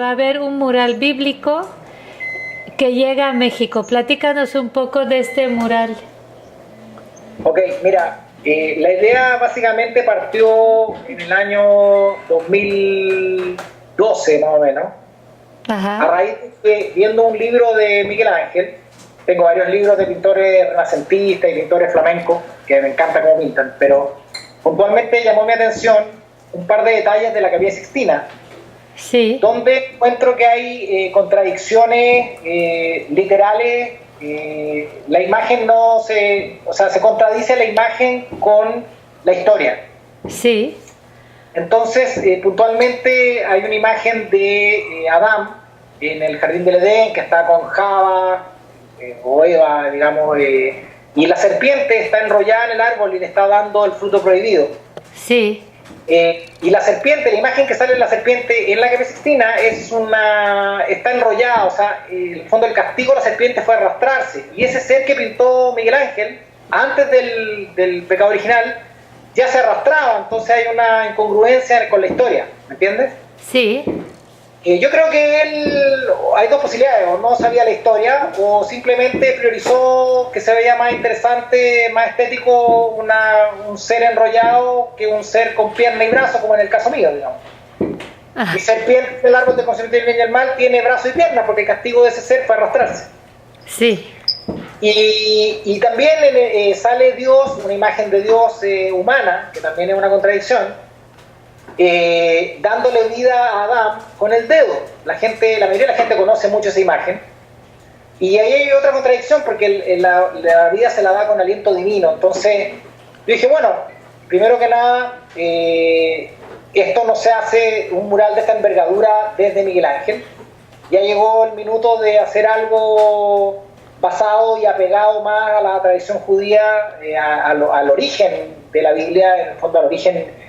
va a haber un mural bíblico que llega a México. Platícanos un poco de este mural. Ok, mira, la idea básicamente partió en el año 2012 más o menos, Ajá. a raíz de viendo un libro de Miguel Ángel. Tengo varios libros de pintores renacentistas y pintores flamencos que me encanta cómo pintan, pero puntualmente llamó mi atención un par de detalles de la Capilla Sixtina, Sí. donde encuentro que hay contradicciones literales. La imagen no se, o sea, se contradice la imagen con la historia. Sí. Entonces, puntualmente hay una imagen de Adán en el jardín del Edén que está con Java o Eva, digamos, y la serpiente está enrollada en el árbol y le está dando el fruto prohibido. Sí. Y la serpiente, la imagen que sale de la serpiente en la Capilla Sixtina está enrollada, o sea, en el fondo del castigo la serpiente fue arrastrarse. Y ese ser que pintó Miguel Ángel, antes del pecado original, ya se arrastraba, entonces hay una incongruencia con la historia, ¿me entiendes? Sí. Yo creo que hay dos posibilidades: o no sabía la historia, o simplemente priorizó que se veía más interesante, más estético un ser enrollado que un ser con pierna y brazo, como en el caso mío, digamos. Ah. Mi serpiente del árbol del conocimiento del bien y el mal tiene brazo y pierna, porque el castigo de ese ser fue arrastrarse. Sí. Y también sale Dios, una imagen de Dios humana, que también es una contradicción, dándole vida a Adán con el dedo. La mayoría de la gente conoce mucho esa imagen. Y ahí hay otra contradicción, porque la vida se la da con aliento divino. Entonces yo dije, bueno, primero que nada, esto no se hace un mural de esta envergadura desde Miguel Ángel. Ya llegó el minuto de hacer algo basado y apegado más a la tradición judía, al origen de la Biblia. En el fondo, al origen,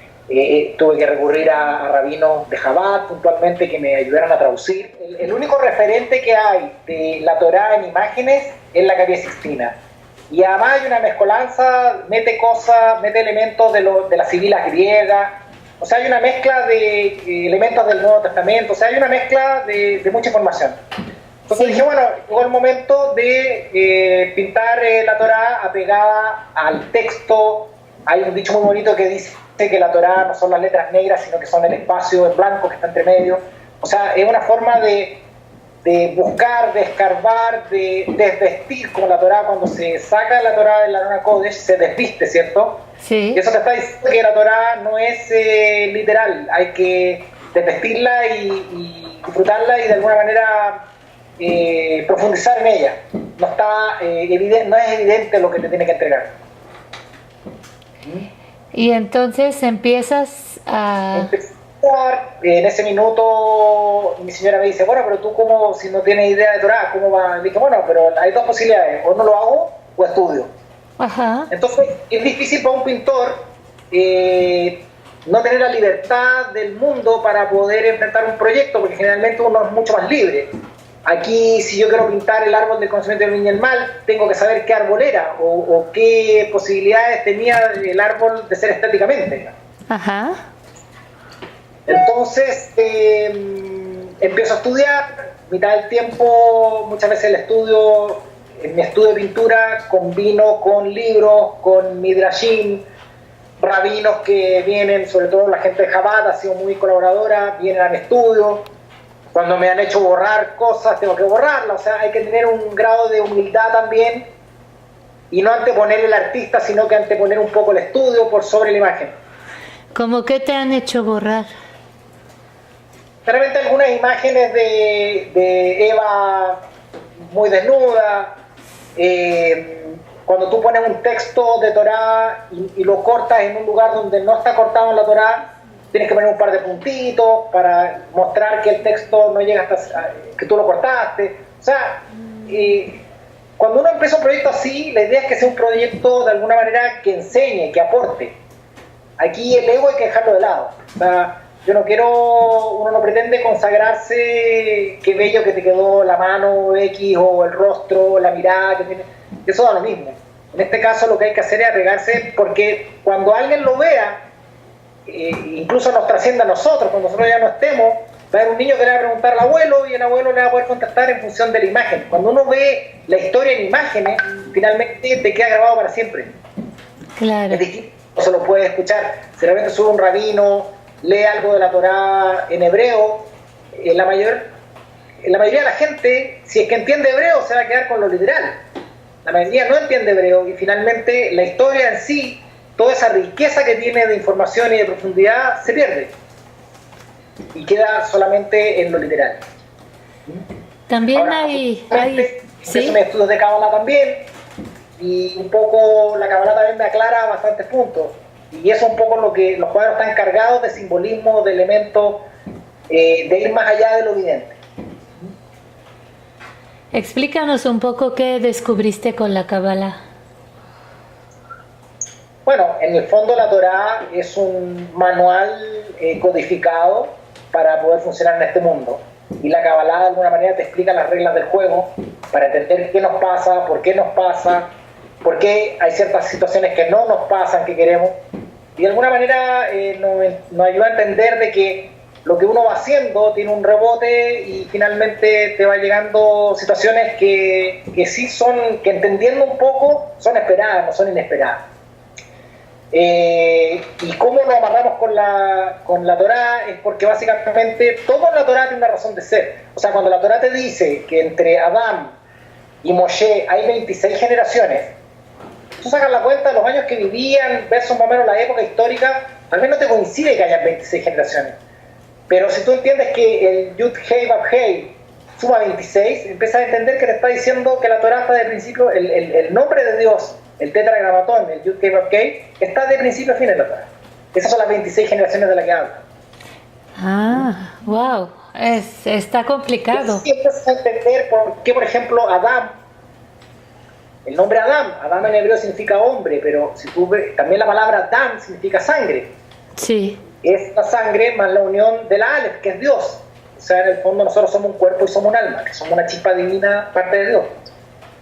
tuve que recurrir a rabinos de Chabad puntualmente que me ayudaran a traducir. El único referente que hay de la Torá en imágenes es la Capilla Sixtina. Y además hay una mezcolanza, mete elementos de las sibilas griegas. O sea, hay una mezcla de elementos del Nuevo Testamento. O sea, hay una mezcla de mucha información. Entonces dije, bueno, llegó el momento de pintar la Torá apegada al texto. Hay un dicho muy bonito que dice que la Torá no son las letras negras, sino que son el espacio en blanco que está entre medio. O sea, es una forma de buscar, de escarbar, de desvestir, como la Torá, cuando se saca la Torá de la Arona Kodesh, se desviste, ¿cierto? Sí. Y eso te está diciendo que la Torá no es literal, hay que desvestirla y disfrutarla y de alguna manera profundizar en ella. No es evidente lo que te tiene que entregar. Y entonces empiezas a... En ese minuto mi señora me dice, bueno, pero tú como, si no tienes idea de Torah, ¿cómo va? Le dije, bueno, pero hay dos posibilidades: o no lo hago o estudio. Ajá. Entonces es difícil para un pintor no tener la libertad del mundo para poder enfrentar un proyecto, porque generalmente uno es mucho más libre. Aquí, si yo quiero pintar el árbol del conocimiento del bien y el mal, tengo que saber qué árbol era o qué posibilidades tenía el árbol de ser estéticamente. Ajá. Entonces empiezo a estudiar. Mitad del tiempo, muchas veces en mi estudio de pintura combino con libros, con midrashim, rabinos que vienen, sobre todo la gente de Chabad ha sido muy colaboradora, vienen a mi estudio. Cuando me han hecho borrar cosas, tengo que borrarlas. O sea, hay que tener un grado de humildad también y no anteponer el artista, sino que anteponer un poco el estudio por sobre la imagen. ¿Cómo que te han hecho borrar? Realmente algunas imágenes de Eva muy desnuda. Cuando tú pones un texto de Torá y lo cortas en un lugar donde no está cortado en la Torá, tienes que poner un par de puntitos para mostrar que el texto no llega hasta que tú lo cortaste. O sea, cuando uno empieza un proyecto así, la idea es que sea un proyecto de alguna manera que enseñe, que aporte. Aquí el ego hay que dejarlo de lado. O sea, uno no pretende consagrarse, qué bello que te quedó la mano X o el rostro, la mirada que tiene. Eso da lo mismo. En este caso lo que hay que hacer es apegarse, porque cuando alguien lo vea, incluso nos trascienda a nosotros, cuando nosotros ya no estemos, va a haber un niño que le va a preguntar al abuelo y el abuelo le va a poder contestar en función de la imagen. Cuando uno ve la historia en imágenes, finalmente te queda grabado para siempre. Claro. Es distinto, no se lo puede escuchar. Si realmente sube un rabino, lee algo de la Torá en hebreo, la mayoría de la gente, si es que entiende hebreo, se va a quedar con lo literal. La mayoría no entiende hebreo y finalmente la historia en sí, toda esa riqueza que tiene de información y de profundidad, se pierde y queda solamente en lo literal. También Ahora, hay ¿sí? Mis estudios de Kabbalah también, y un poco la Kabbalah también me aclara bastantes puntos, y eso es un poco lo que los cuadros están cargados de simbolismo, de elementos, de ir más allá de lo evidente. Explícanos un poco qué descubriste con la Kabbalah. Bueno, en el fondo la Torá es un manual codificado para poder funcionar en este mundo. Y la Kabbalah de alguna manera te explica las reglas del juego para entender qué nos pasa, por qué hay ciertas situaciones que no nos pasan, que queremos. Y de alguna manera nos ayuda a entender de que lo que uno va haciendo tiene un rebote y finalmente te va llegando situaciones que sí son, que entendiendo un poco, son esperadas, no son inesperadas. Y cómo lo amarramos con la Torá es porque básicamente todo en la Torá tiene una razón de ser. O sea, cuando la Torá te dice que entre Adán y Moshe hay 26 generaciones, tú sacas la cuenta de los años que vivían versus más o menos la época histórica, tal vez no te coincide que haya 26 generaciones. Pero si tú entiendes que el Yud Hei Vav Hei suma 26, empiezas a entender que te está diciendo que la Torá está de principio, el nombre de Dios, el tetragramatón, el Yud Hei Vav Hei, está de principio a fin en la Torá. Esas son las 26 generaciones de las que habla. Ah, wow, está complicado. Y empiezas a entender por qué, por ejemplo, Adán, el nombre Adán en hebreo significa hombre, pero si tú ves, también la palabra Adam significa sangre. Sí. Es la sangre más la unión de la Aleph, que es Dios. O sea, en el fondo nosotros somos un cuerpo y somos un alma, que somos una chispa divina, parte de Dios.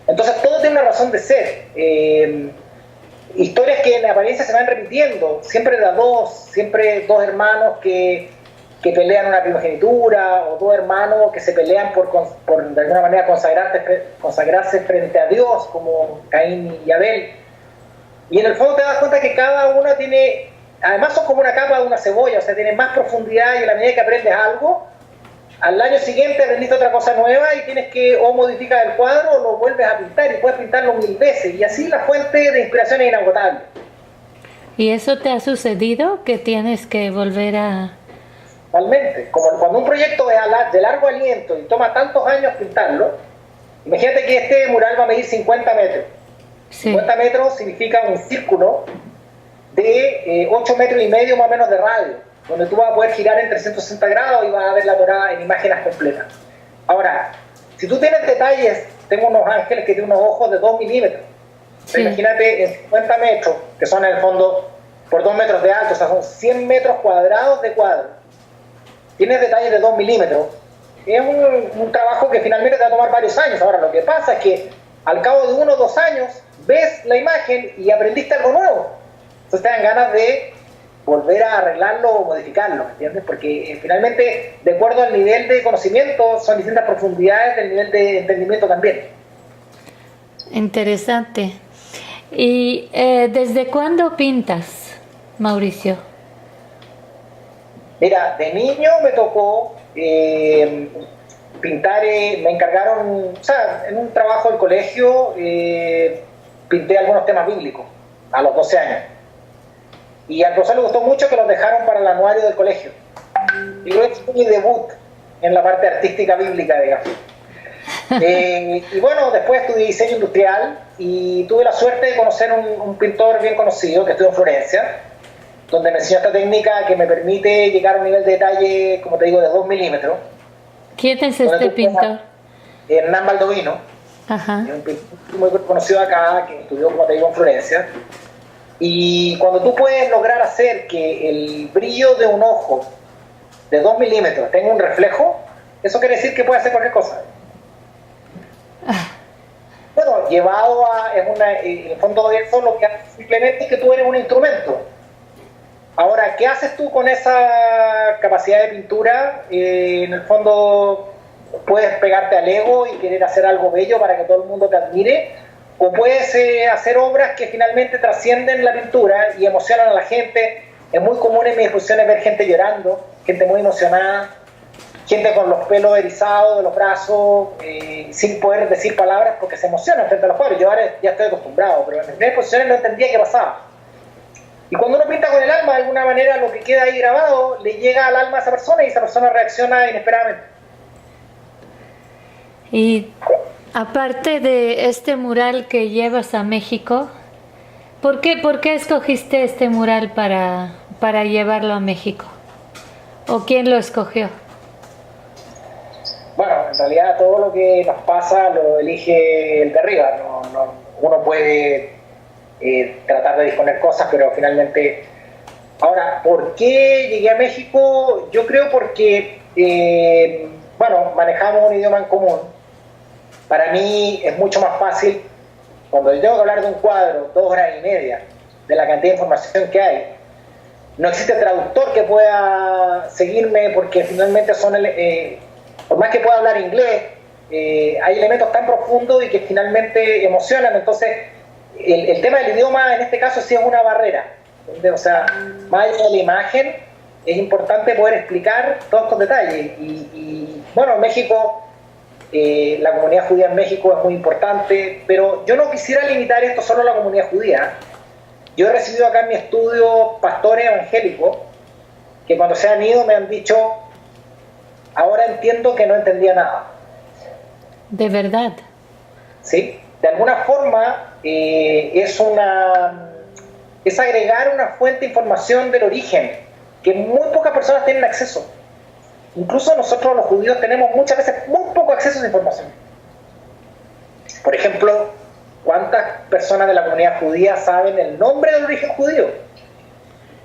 Entonces todo tiene una razón de ser. Historias que en apariencia se van repitiendo, siempre siempre dos hermanos que pelean una primogenitura, o dos hermanos que se pelean por de alguna manera consagrarse frente a Dios, como Caín y Abel. Y en el fondo te das cuenta que cada uno tiene, además son como una capa de una cebolla, o sea, tiene más profundidad, y a la medida que aprendes algo, al año siguiente aprendiste otra cosa nueva y tienes que o modificar el cuadro o lo vuelves a pintar, y puedes pintarlo 1000 veces, y así la fuente de inspiración es inagotable. ¿Y eso te ha sucedido, que tienes que volver a...? Totalmente. Como cuando un proyecto es de largo aliento y toma tantos años pintarlo, imagínate que este mural va a medir 50 metros. Sí. 50 metros significa un círculo de 8 metros y medio más o menos de radio, donde tú vas a poder girar en 360 grados y vas a ver la Torá en imágenes completas. Ahora, si tú tienes detalles, tengo unos ángeles que tienen unos ojos de 2 milímetros. Sí. Imagínate en 50 metros, que son en el fondo por 2 metros de alto, o sea, son 100 metros cuadrados de cuadro. Tienes detalles de 2 milímetros. Es un trabajo que finalmente te va a tomar varios años. Ahora, lo que pasa es que al cabo de 1 o 2 años ves la imagen y aprendiste algo nuevo. Entonces te dan ganas de volver a arreglarlo o modificarlo, ¿entiendes? Porque finalmente, de acuerdo al nivel de conocimiento, son distintas profundidades del nivel de entendimiento también. Interesante. ¿Y desde cuándo pintas, Mauricio? Mira, de niño me tocó pintar, me encargaron, o sea, en un trabajo del colegio pinté algunos temas bíblicos a los 12 años. Y al profesor le gustó mucho que los dejaron para el anuario del colegio. Y luego fue mi debut en la parte artística bíblica, digamos. Y bueno, después estudié diseño industrial y tuve la suerte de conocer un pintor bien conocido que estudió en Florencia, donde me enseñó esta técnica que me permite llegar a un nivel de detalle, como te digo, de 2 milímetros. ¿Quién es este pintor? Hernán Baldovino. Ajá. Es un pintor muy conocido acá, que estudió, como te digo, en Florencia. Y cuando tú puedes lograr hacer que el brillo de un ojo de 2 milímetros tenga un reflejo, eso quiere decir que puede hacer cualquier cosa. Bueno, llevado a... en el fondo de eso lo que hace simplemente es que tú eres un instrumento. Ahora, ¿qué haces tú con esa capacidad de pintura? En el fondo, puedes pegarte al ego y querer hacer algo bello para que todo el mundo te admire, o puedes hacer obras que finalmente trascienden la pintura y emocionan a la gente. Es muy común en mis exposiciones ver gente llorando, gente muy emocionada, gente con los pelos erizados de los brazos, sin poder decir palabras porque se emocionan frente a los cuadros. Yo ahora ya estoy acostumbrado, pero en mis primeras exposiciones no entendía qué pasaba. Y cuando uno pinta con el alma, de alguna manera lo que queda ahí grabado le llega al alma a esa persona y esa persona reacciona inesperadamente. Y aparte de este mural que llevas a México, por qué escogiste este mural para llevarlo a México? ¿O quién lo escogió? Bueno, en realidad todo lo que nos pasa lo elige el de arriba. Uno puede tratar de disponer cosas, pero finalmente... Ahora, ¿por qué llegué a México? Yo creo porque, bueno, manejamos un idioma en común. Para mí es mucho más fácil, cuando yo tengo que hablar de un cuadro, 2 horas y media, de la cantidad de información que hay, no existe traductor que pueda seguirme porque finalmente son, por más que pueda hablar inglés, hay elementos tan profundos y que finalmente emocionan. Entonces, el tema del idioma en este caso sí es una barrera. O sea, más allá de la imagen, es importante poder explicar todos estos detalles. Y bueno, en México... la comunidad judía en México es muy importante, pero yo no quisiera limitar esto solo a la comunidad judía. Yo he recibido acá en mi estudio pastores evangélicos que cuando se han ido me han dicho, ahora entiendo que no entendía nada. ¿De verdad? ¿Sí? De alguna forma es agregar una fuente de información del origen que muy pocas personas tienen acceso. Incluso nosotros los judíos tenemos muchas veces muy poco acceso a esa información. Por ejemplo, ¿cuántas personas de la comunidad judía saben el nombre del origen judío?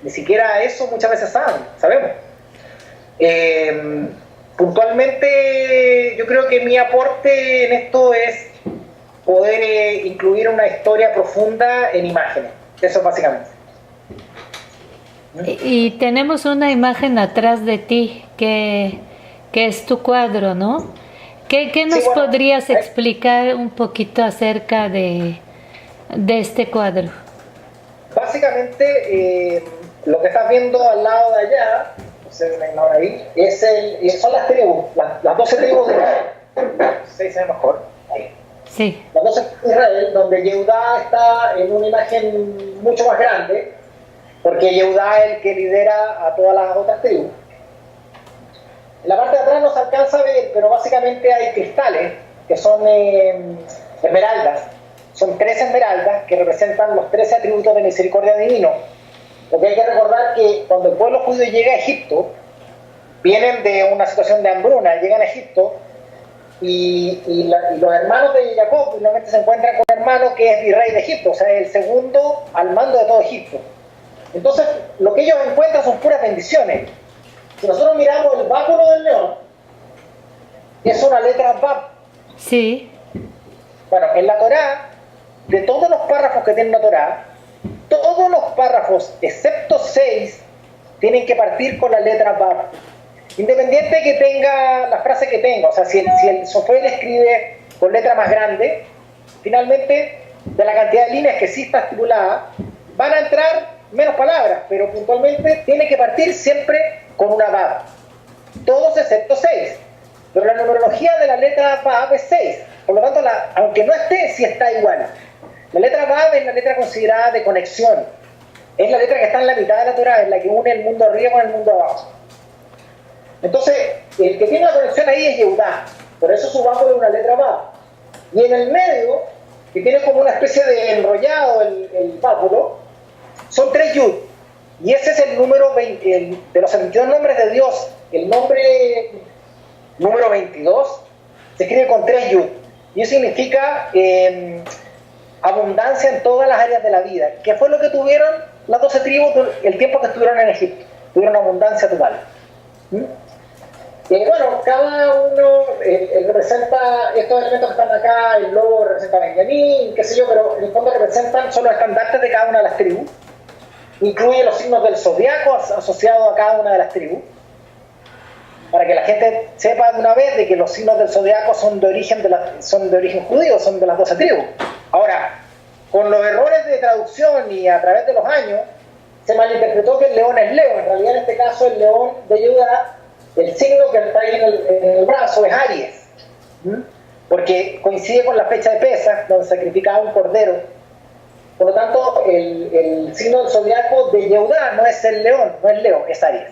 Ni siquiera eso muchas veces sabemos. Puntualmente, yo creo que mi aporte en esto es poder incluir una historia profunda en imágenes. Eso básicamente. Y tenemos una imagen atrás de ti que es tu cuadro, ¿no? ¿Qué nos podrías explicar un poquito acerca de este cuadro? Básicamente, lo que estás viendo al lado de allá, son las tribus, las 12 tribus de Israel. ¿Se dice mejor? Ahí. Sí. Las 12 tribus de Israel, donde Yehudá está en una imagen mucho más grande, porque Yehudá es el que lidera a todas las otras tribus. En la parte de atrás no se alcanza a ver, pero básicamente hay cristales, que son esmeraldas. Son 13 esmeraldas que representan los 13 atributos de misericordia divino. Porque hay que recordar que cuando el pueblo judío llega a Egipto, vienen de una situación de hambruna, llegan a Egipto, y los hermanos de Jacob finalmente se encuentran con un hermano que es virrey de Egipto, o sea, el segundo al mando de todo Egipto. Entonces, lo que ellos encuentran son puras bendiciones. Si nosotros miramos el báculo del león, es una letra Vav. Sí. Bueno, en la Torá, de todos los párrafos que tiene la Torá, todos los párrafos, excepto 6, tienen que partir con la letra Vav. Independiente que tenga la frase que tenga, o sea, si el Sofel escribe con letra más grande, finalmente, de la cantidad de líneas que sí está estipulada, van a entrar menos palabras, pero puntualmente tiene que partir siempre con una Vav. Todos excepto 6. Pero la numerología de la letra Vav es 6. Por lo tanto, aunque no esté, sí está igual. La letra Vav es la letra considerada de conexión. Es la letra que está en la mitad de la Torá, es la que une el mundo arriba con el mundo abajo. Entonces, el que tiene la conexión ahí es Yehudá. Por eso su báculo es una letra Vav. Y en el medio, que tiene como una especie de enrollado el báculo, son 3 Yud. Y ese es el número 20, de los 22 nombres de Dios. El nombre número 22 se escribe con 3 Yud. Y eso significa abundancia en todas las áreas de la vida. ¿Qué fue lo que tuvieron las 12 tribus el tiempo que estuvieron en Egipto? Tuvieron abundancia total. Bueno, cada uno representa estos elementos que están acá. El lobo representa a Benjamín, qué sé yo, pero en el fondo representan son los estandartes de cada una de las tribus. incluye los signos del zodiaco asociados a cada una de las tribus, para que la gente sepa de una vez de que los signos del zodiaco son de origen judío, son de las 12 tribus. Ahora, con los errores de traducción y a través de los años, se malinterpretó que el león es Leo. En realidad, en este caso, el león de Judá, el signo que está ahí en el brazo es Aries, porque coincide con la fecha de Pesaj, donde sacrificaba un cordero. Por lo tanto, el signo del zodiaco de Judá no es el león, no es Leo, es Aries.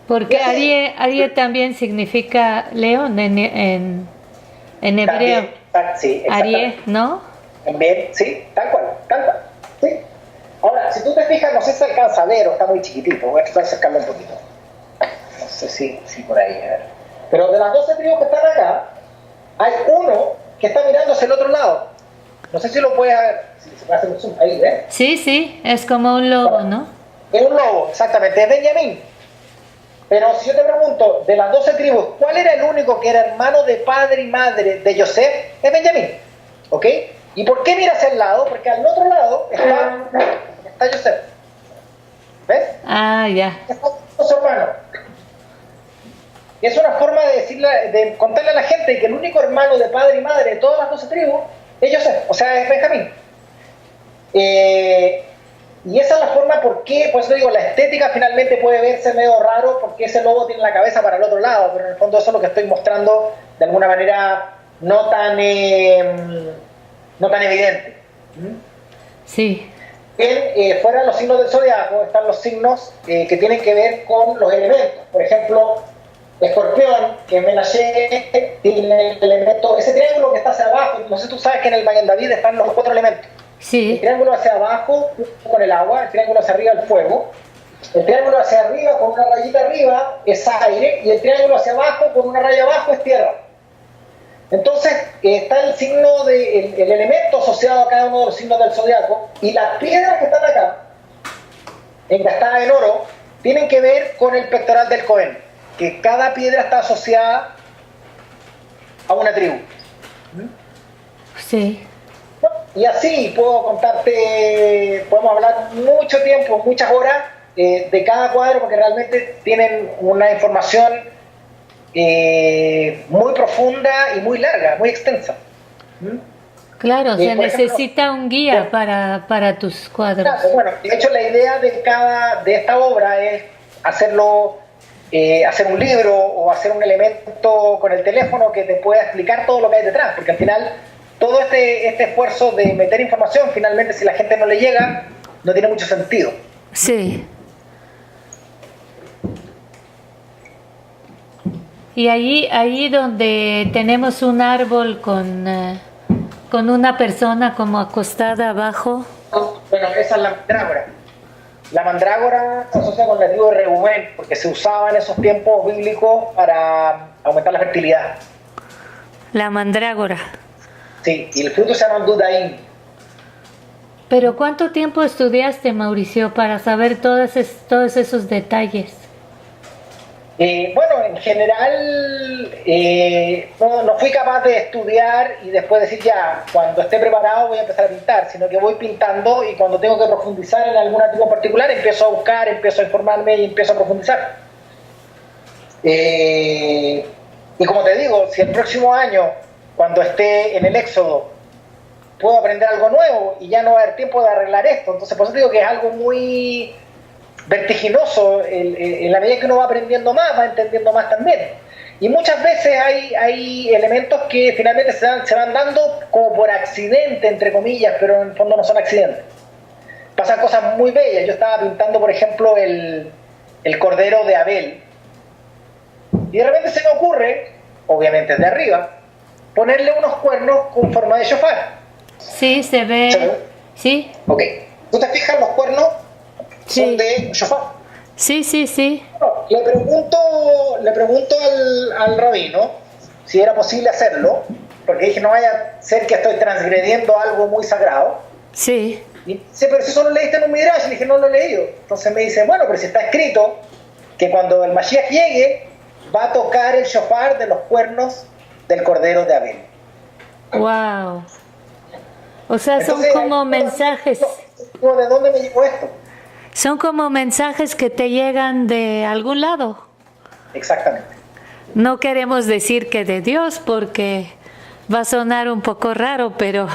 Porque Aries también significa león en hebreo. También, sí, Aries, ¿no? También, sí, tal cual, sí. Ahora, si tú te fijas, no sé si se alcanza a ver o está muy chiquitito, voy a tratar de acercarlo un poquito. No sé si por ahí, a ver. Pero de las 12 tribus que están acá, hay uno que está mirando hacia el otro lado. No sé si lo puedes ver, si se puede hacer un zoom ahí, ¿ves? Sí, es como un lobo, ¿no? Es un lobo, exactamente, es Benjamín. Pero si yo te pregunto, de las 12 tribus, ¿cuál era el único que era hermano de padre y madre de Joseph? Es Benjamín, ¿ok? ¿Y por qué mira hacia el lado? Porque al otro lado está Joseph. ¿Ves? Ah, ya. Está su hermano. Y es una forma de contarle a la gente que el único hermano de padre y madre de todas las 12 tribus es Joseph, o sea, es Benjamín. Y esa es la forma por eso digo, la estética finalmente puede verse medio raro porque ese lobo tiene la cabeza para el otro lado, pero en el fondo eso es lo que estoy mostrando de alguna manera no tan evidente. Sí. Fuera de los signos del zodiaco están los signos que tienen que ver con los elementos. Por ejemplo, Escorpión, que en Menashe tiene el elemento, ese triángulo que está hacia abajo. No sé si tú sabes que en el Magen David están los 4 elementos. Sí. El triángulo hacia abajo con el agua, el triángulo hacia arriba el fuego, el triángulo hacia arriba con una rayita arriba es aire y el triángulo hacia abajo con una raya abajo es tierra. Entonces está el signo el elemento asociado a cada uno de los signos del zodiaco, y las piedras que están acá engastadas en oro tienen que ver con el pectoral del Cohen, que cada piedra está asociada a una tribu. Sí. Y así puedo contarte, podemos hablar mucho tiempo, muchas horas de cada cuadro, porque realmente tienen una información muy profunda y muy larga, muy extensa. Claro, se necesita un guía para tus cuadros. Claro, bueno, de hecho la idea de esta obra es hacer un libro o hacer un elemento con el teléfono que te pueda explicar todo lo que hay detrás, porque al final todo este esfuerzo de meter información, finalmente si la gente no le llega, no tiene mucho sentido. Sí. Y allí donde tenemos un árbol con una persona como acostada abajo. Bueno, esa es la mandrágora. La mandrágora se asocia con la tribu de Reuben, porque se usaba en esos tiempos bíblicos para aumentar la fertilidad. La mandrágora. Sí, y el fruto se llama dudaim. Pero ¿cuánto tiempo estudiaste, Mauricio, para saber todos esos detalles? Bueno, en general no fui capaz de estudiar y después decir ya, cuando esté preparado voy a empezar a pintar, sino que voy pintando y cuando tengo que profundizar en algún tipo en particular empiezo a buscar, empiezo a informarme y empiezo a profundizar. Y como te digo, si el próximo año, cuando esté en el Éxodo, puedo aprender algo nuevo y ya no va a haber tiempo de arreglar esto, entonces por eso te digo que es algo muy vertiginoso. En la medida que uno va aprendiendo más, va entendiendo más también. Y muchas veces hay elementos que finalmente se van dando como por accidente, entre comillas, pero en el fondo no son accidentes. Pasan cosas muy bellas. Yo estaba pintando, por ejemplo, el cordero de Abel, y de repente se me ocurre, obviamente desde arriba, ponerle unos cuernos con forma de shofar. Sí, se ve. ¿Se ve? Sí. Ok. ¿Tú te fijas? Los cuernos Sí. son de shofar. Sí. Bueno, le pregunto al rabino si era posible hacerlo, porque dije, no vaya a ser que estoy transgrediendo algo muy sagrado. Sí. Y dice, pero si solo leíste en un midrash. Y dije, no lo he leído. Entonces me dice, bueno, pero si está escrito que cuando el Mashiach llegue, va a tocar el shofar de los cuernos del cordero de Abel. Wow. O sea, Entonces, son como mensajes. ¿De dónde me llegó esto? Son como mensajes que te llegan de algún lado. Exactamente. No queremos decir que de Dios porque va a sonar un poco raro, pero...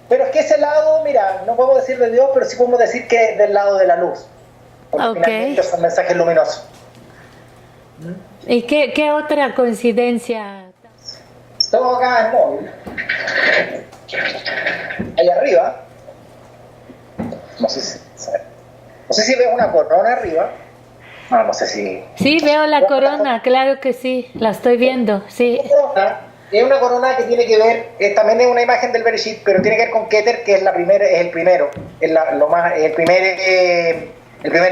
Pero es que ese lado, mira, no podemos decir de Dios, pero sí podemos decir que es del lado de la luz. Porque finalmente son mensajes luminosos. ¿Y qué otra coincidencia? Estamos acá en el móvil. Ahí arriba. No sé si ves una corona arriba. No sé si... Sí, veo la corona, claro que sí, la estoy viendo, sí. Es una corona que tiene que ver, también es una imagen del Bereshit, pero tiene que ver con Keter, que es el primero, el primer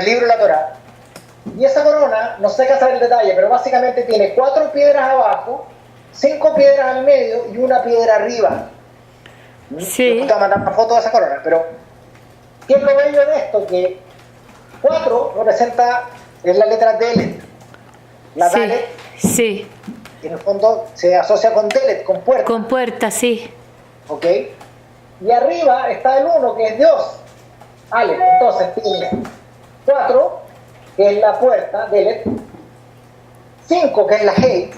libro de la Torá. Y esa corona, no sé qué hacer el detalle, pero básicamente tiene 4 piedras abajo, 5 piedras al medio y una piedra arriba. Sí. Yo te voy a mandar una foto de esa corona, pero ¿qué es lo bello de esto? Que 4 representa, es la letra Delet. La sí, Dalet, sí. en el fondo se asocia con Delet, con puerta. Con puerta, sí. ¿Ok? Y arriba está el 1, que es Dios. Aleph. Entonces tiene 4, que es la puerta, Delet. 5, que es la Hei.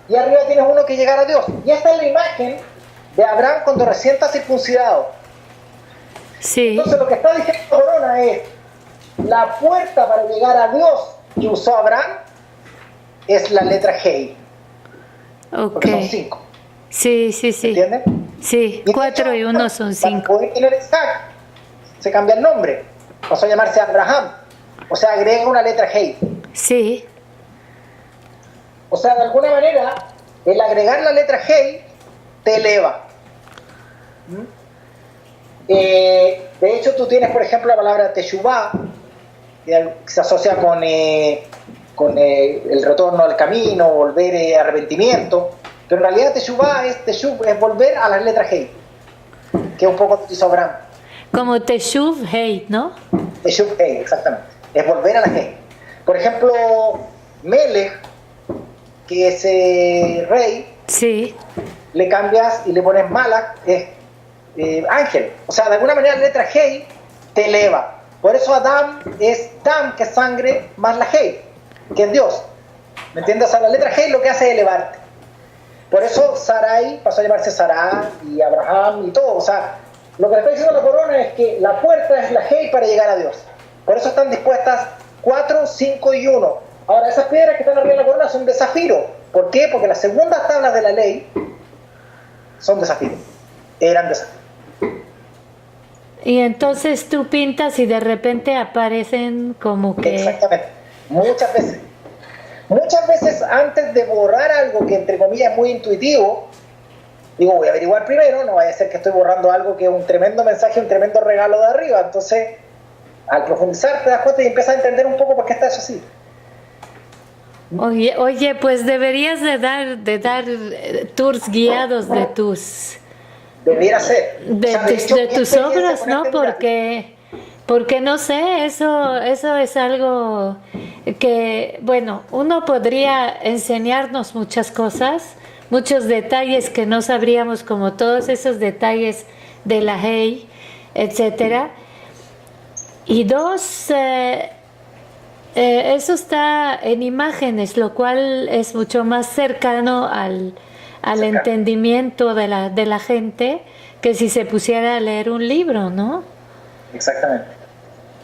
Y arriba tienes 1 que es llegar a Dios. Y esta es la imagen de Abraham cuando recién está circuncidado. Sí. Entonces lo que está diciendo la corona es la puerta para llegar a Dios que usó Abraham es la letra Hei. Ok. Porque son 5. Sí, sí, sí. ¿Entiendes? Sí, 4 y 1 son 5. Para poder tener Isaac, se cambia el nombre. Pasó a llamarse Abraham. O sea, agrega una letra Hei. Sí. O sea, de alguna manera, el agregar la letra Hei te eleva. De hecho, tú tienes, por ejemplo, la palabra Teshuvah, que se asocia con el retorno al camino, volver, arrepentimiento. Pero en realidad Teshuvah es volver a las letras Hei, que es un poco lo que hizo Abraham. Como Teshuv Hei, ¿no? Teshuv Hei, exactamente. Es volver a la Hei. Por ejemplo, Melech, que es rey, sí, le cambias y le pones Malach, es ángel. O sea, de alguna manera la letra Hei te eleva. Por eso Adam es Dam, que es sangre, más la Hei, que es Dios. ¿Me entiendes? O sea, la letra Hei lo que hace es elevarte. Por eso Sarai pasó a llamarse Sarah y Abraham y todo. O sea, lo que le está diciendo la corona es que la puerta es la Hei para llegar a Dios. Por eso están dispuestas 4, 5 y 1. Ahora, esas piedras que están arriba de la corona son de zafiro. ¿Por qué? Porque las segundas tablas de la ley son de zafiro. Eran de zafiro. Y entonces tú pintas y de repente aparecen como que... Exactamente. Muchas veces. Muchas veces antes de borrar algo que entre comillas es muy intuitivo, digo, voy a averiguar primero, no vaya a ser que estoy borrando algo que es un tremendo mensaje, un tremendo regalo de arriba. Entonces, al profundizar te das cuenta y empiezas a entender un poco por qué está eso así. Oye, pues deberías de dar tours guiados de tus... Debiera ser. De tus obras, ¿no? Porque no sé, eso es algo que, bueno, uno podría enseñarnos muchas cosas, muchos detalles que no sabríamos, como todos esos detalles de la Hei, etcétera. Y 2, eso está en imágenes, lo cual es mucho más cercano al entendimiento de la gente que si se pusiera a leer un libro, ¿no? Exactamente.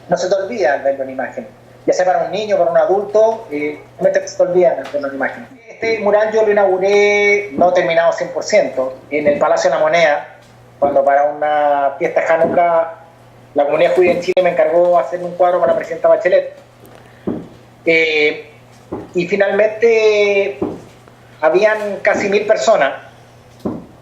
No se te olvida al verlo en imagen. Ya sea para un niño, para un adulto, no se te olvida al verlo en imagen. Este mural yo lo inauguré, no terminado 100%, en el Palacio de la Moneda, cuando para una fiesta Hanukkah la comunidad judía en Chile me encargó hacer un cuadro para la presidenta Bachelet. Y finalmente habían casi 1000 personas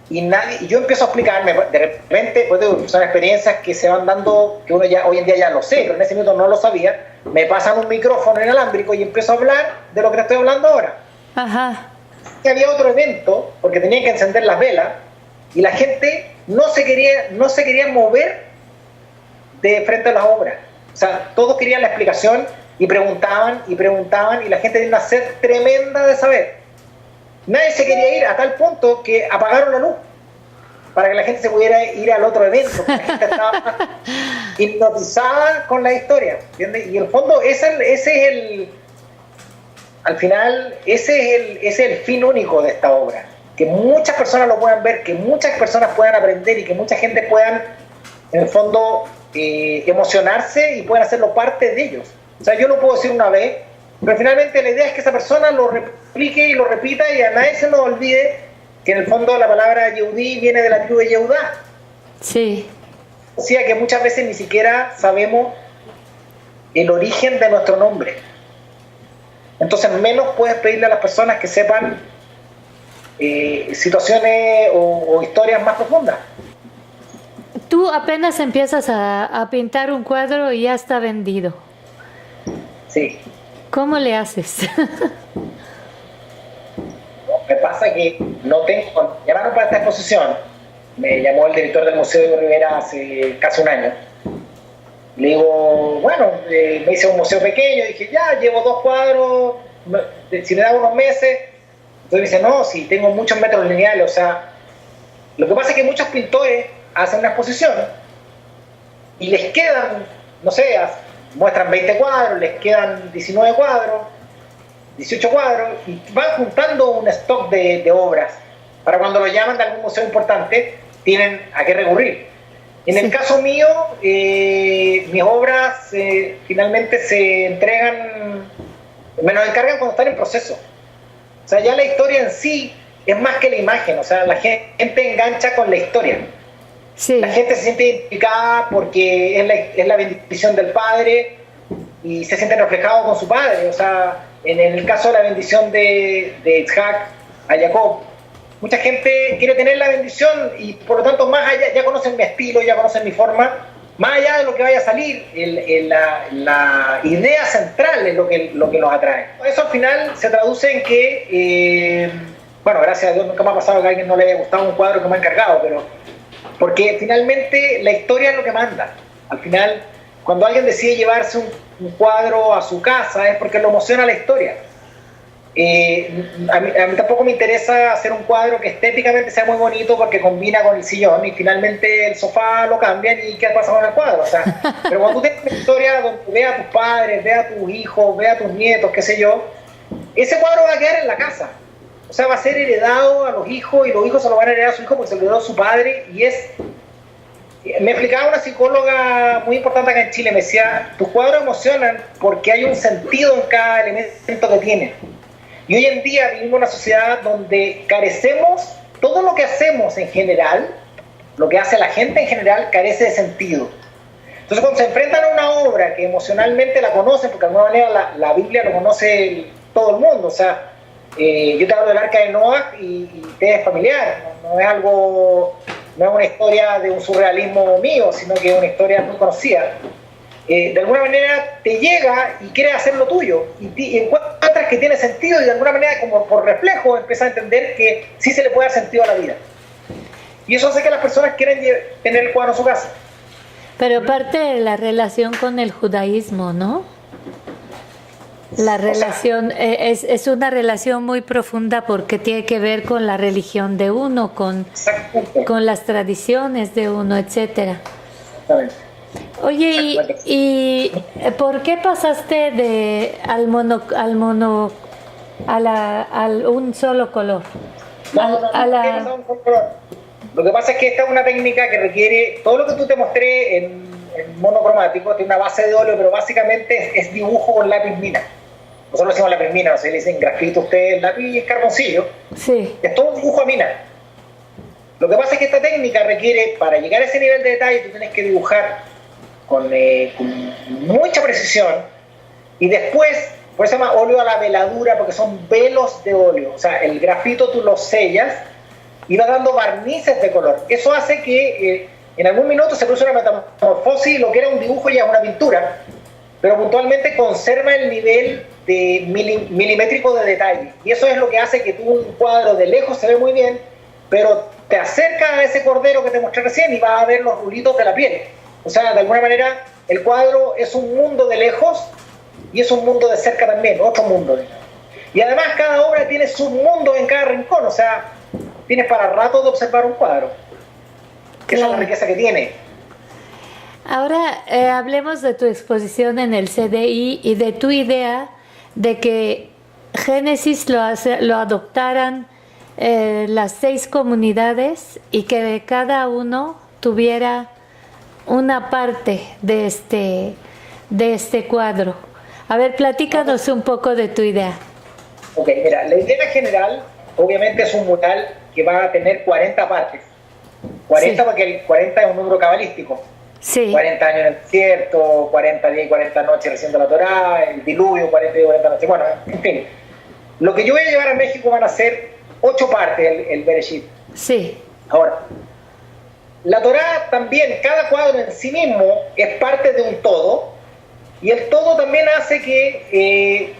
y yo empiezo a explicarme, de repente, pues son experiencias que se van dando, que uno ya hoy en día ya lo sé, pero en ese momento no lo sabía. Me pasan un micrófono inalámbrico y empiezo a hablar de lo que te estoy hablando ahora. Ajá. Que había otro evento, porque tenían que encender las velas, y la gente no se quería mover de frente a las obras. O sea, todos querían la explicación y preguntaban, y la gente tenía una sed tremenda de saber. Nadie se quería ir, a tal punto que apagaron la luz para que la gente se pudiera ir al otro evento. La gente estaba hipnotizada con la historia, ¿entiendes? Y en el fondo ese es el, al final, ese es el fin único de esta obra, que muchas personas lo puedan ver, que muchas personas puedan aprender y que mucha gente puedan, en el fondo, emocionarse y puedan hacerlo parte de ellos. O sea, yo lo puedo decir una vez, pero finalmente la idea es que esa persona lo replique y lo repita y a nadie se nos olvide que en el fondo la palabra Yehudí viene de la tribu de Yehudá. Sí. O sea, que muchas veces ni siquiera sabemos el origen de nuestro nombre. Entonces menos puedes pedirle a las personas que sepan situaciones o historias más profundas. Tú apenas empiezas a pintar un cuadro y ya está vendido. Sí. ¿Cómo le haces? Me pasa que no tengo... Me llamaron para esta exposición. Me llamó el director del Museo de Rivera hace casi un año. Le digo, bueno, me hice un museo pequeño. Dije, ya, llevo 2 cuadros. Si me da unos meses... Entonces me dice, no, si tengo muchos metros lineales. O sea, lo que pasa es que muchos pintores hacen una exposición y les quedan, no sé, muestran 20 cuadros, les quedan 19 cuadros, 18 cuadros, y van juntando un stock de obras para cuando lo llaman de algún museo importante, tienen a qué recurrir. En el caso mío, mis obras finalmente se entregan, me las encargan cuando están en proceso. O sea, ya la historia en sí es más que la imagen, o sea, la gente engancha con la historia. Sí. La gente se siente identificada porque es la bendición del padre y se sienten reflejados con su padre. O sea, en el caso de la bendición de Isaac a Jacob, mucha gente quiere tener la bendición y por lo tanto más allá, ya conocen mi estilo, ya conocen mi forma, más allá de lo que vaya a salir, la idea central es lo que los atrae. Eso al final se traduce en que, bueno, gracias a Dios nunca me ha pasado que a alguien no le haya gustado un cuadro que me ha encargado, pero porque finalmente la historia es lo que manda. Al final, cuando alguien decide llevarse un cuadro a su casa es porque lo emociona la historia. A mí tampoco me interesa hacer un cuadro que estéticamente sea muy bonito porque combina con el sillón y finalmente el sofá lo cambian y ¿qué pasa con el cuadro? O sea, pero cuando tú tienes una historia donde ve a tus padres, ve a tus hijos, ve a tus nietos, qué sé yo, ese cuadro va a quedar en la casa. O sea, va a ser heredado a los hijos y los hijos se lo van a heredar a su hijo porque se lo heredó su padre y es... Me explicaba una psicóloga muy importante acá en Chile, me decía, tus cuadros emocionan porque hay un sentido en cada elemento que tienen. Y hoy en día vivimos en una sociedad donde carecemos, todo lo que hacemos en general, lo que hace la gente en general, carece de sentido. Entonces cuando se enfrentan a una obra que emocionalmente la conocen, porque de alguna manera la Biblia lo conoce todo el mundo, o sea, yo te hablo del Arca de Noah y te es familiar, no es algo, no es una historia de un surrealismo mío, sino que es una historia muy conocida. De alguna manera te llega y quieres hacer lo tuyo y encuentras que tiene sentido y de alguna manera como por reflejo empiezas a entender que sí se le puede dar sentido a la vida. Y eso hace que las personas quieran tener el cuadro en su casa. Pero parte de la relación con el judaísmo, ¿no? La relación, es una relación muy profunda porque tiene que ver con la religión de uno, con las tradiciones de uno, etcétera. Exactamente. Oye, ¿y por qué pasaste al un solo color? Lo que pasa es que esta es una técnica que requiere, todo lo que tú te mostré en monocromático, tiene una base de óleo, pero básicamente es dibujo con lápiz mina. Nosotros decimos lápiz mina, no sé, le dicen grafito ustedes, lápiz carboncillo. Sí. Es todo un dibujo a mina. Lo que pasa es que esta técnica requiere, para llegar a ese nivel de detalle, tú tienes que dibujar con mucha precisión y después, por eso se llama óleo a la veladura, porque son velos de óleo. O sea, el grafito tú lo sellas y va dando barnices de color. Eso hace que en algún minuto se produce una metamorfosis y lo que era un dibujo ya es una pintura, pero puntualmente conserva el nivel de milimétrico de detalle. Y eso es lo que hace que tú un cuadro de lejos se ve muy bien, pero te acercas a ese cordero que te mostré recién y vas a ver los rulitos de la piel. O sea, de alguna manera, el cuadro es un mundo de lejos y es un mundo de cerca también, otro mundo. Y además cada obra tiene su mundo en cada rincón, o sea, tienes para rato de observar un cuadro. Esa es la riqueza que tiene. Ahora hablemos de tu exposición en el CDI y de tu idea de que Génesis lo adoptaran las 6 comunidades y que cada uno tuviera una parte de este cuadro. A ver, platícanos un poco de tu idea. Ok, mira, la idea general obviamente es un mural que va a tener 40 partes. 40 sí. Porque el 40 es un número cabalístico. Sí. 40 años en el desierto, 40 días y 40 noches recibiendo la Torá, el diluvio, 40 días y 40 noches. Bueno, en fin. Lo que yo voy a llevar a México van a ser 8 partes el Bereshit. Sí. Ahora, la Torá también, cada cuadro en sí mismo es parte de un todo, y el todo también hace que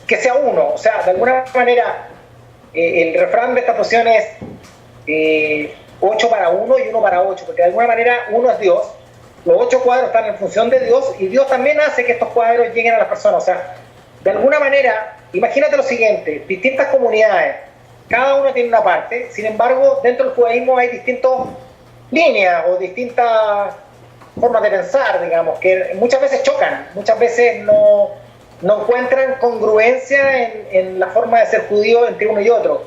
sea uno. O sea, de alguna manera, el refrán de esta posición es 8 para 1 y 1 para 8, porque de alguna manera uno es Dios, los 8 cuadros están en función de Dios, y Dios también hace que estos cuadros lleguen a las personas. O sea, de alguna manera, imagínate lo siguiente, distintas comunidades, cada una tiene una parte, sin embargo, dentro del judaísmo hay distintas líneas o distintas formas de pensar, digamos, que muchas veces chocan, muchas veces no encuentran congruencia en la forma de ser judío entre uno y otro.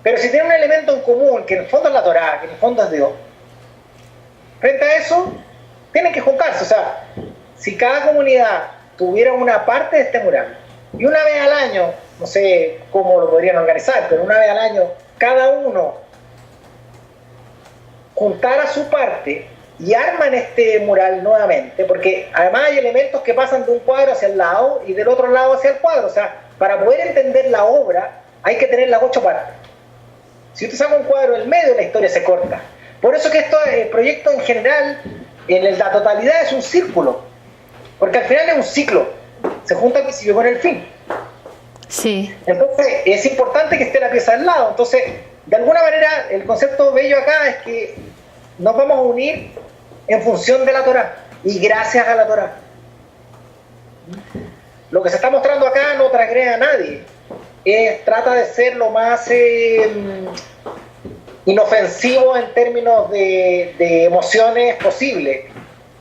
Pero si tienen un elemento en común, que en el fondo es la Torá, que en el fondo es Dios, frente a eso, tienen que juntarse. O sea, si cada comunidad tuviera una parte de este mural, y una vez al año, no sé cómo lo podrían organizar, pero una vez al año, cada uno juntara su parte y arman este mural nuevamente, porque además hay elementos que pasan de un cuadro hacia el lado y del otro lado hacia el cuadro. O sea, para poder entender la obra hay que tener las 8 partes. Si usted saca un cuadro en medio, la historia se corta. Por eso que el proyecto en general, en la totalidad, es un círculo, porque al final es un ciclo, se junta el principio con el fin. Sí. Entonces es importante que esté la pieza al lado. Entonces, de alguna manera, el concepto bello acá es que nos vamos a unir en función de la Torá y gracias a la Torá. Lo que se está mostrando acá no transgrede a nadie, trata de ser lo más inofensivo en términos de emociones posible,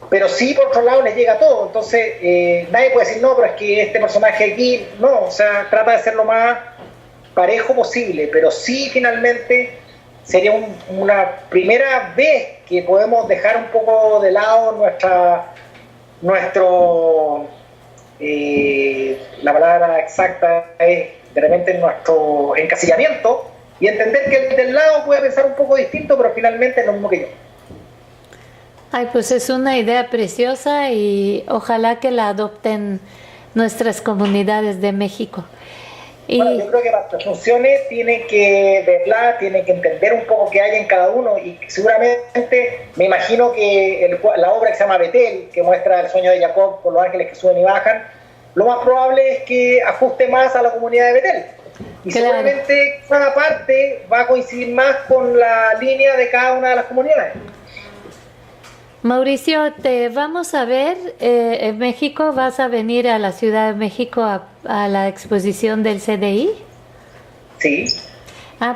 pero sí, por otro lado, les llega todo. Entonces nadie puede decir, no, pero es que este personaje aquí, no, o sea, trata de ser lo más parejo posible, pero sí, finalmente sería una primera vez que podemos dejar un poco de lado la palabra exacta es de repente nuestro encasillamiento, y entender que el del lado puede pensar un poco distinto, pero finalmente es lo mismo que yo. Ay, pues es una idea preciosa y ojalá que la adopten nuestras comunidades de México. Bueno, yo creo que para que funcione tienen que verla, tienen que entender un poco qué hay en cada uno, y seguramente me imagino que la obra que se llama Betel, que muestra el sueño de Jacob con los ángeles que suben y bajan, lo más probable es que ajuste más a la comunidad de Betel. Y claro, seguramente cada parte va a coincidir más con la línea de cada una de las comunidades. Mauricio, te vamos a ver en México. ¿Vas a venir a la Ciudad de México a la exposición del CDI? Sí.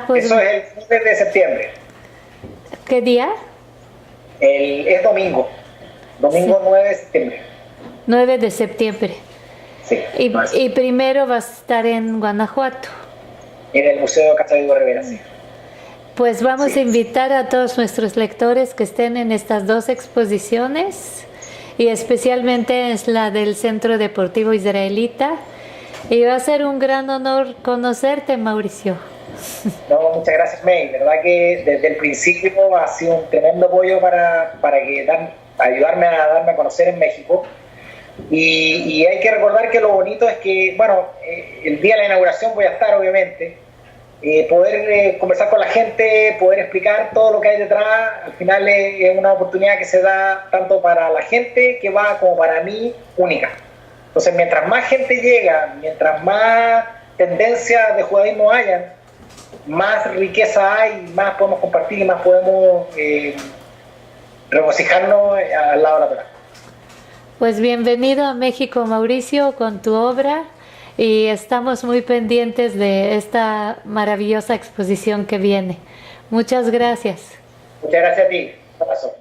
Pues, eso es el 9 de septiembre. ¿Qué día? Es domingo. Domingo, sí. 9 de septiembre. 9 de septiembre. Sí. Y primero vas a estar en Guanajuato. En el Museo de Casa de Rivera, sí. Pues vamos a invitar a todos nuestros lectores que estén en estas 2 exposiciones, y especialmente es la del Centro Deportivo Israelita, y va a ser un gran honor conocerte, Mauricio. No, muchas gracias, May. La verdad que desde el principio ha sido un tremendo apoyo para ayudarme a darme a conocer en México. Y hay que recordar que lo bonito es que, bueno, el día de la inauguración voy a estar, obviamente, poder conversar con la gente, poder explicar todo lo que hay detrás. Al final es una oportunidad que se da tanto para la gente que va como para mí, única. Entonces, mientras más gente llega, mientras más tendencias de judaísmo hayan, más riqueza hay, más podemos compartir y más podemos regocijarnos al lado de la Torá. Pues bienvenido a México, Mauricio, con tu obra, y estamos muy pendientes de esta maravillosa exposición que viene. Muchas gracias. Muchas gracias a ti. Un abrazo.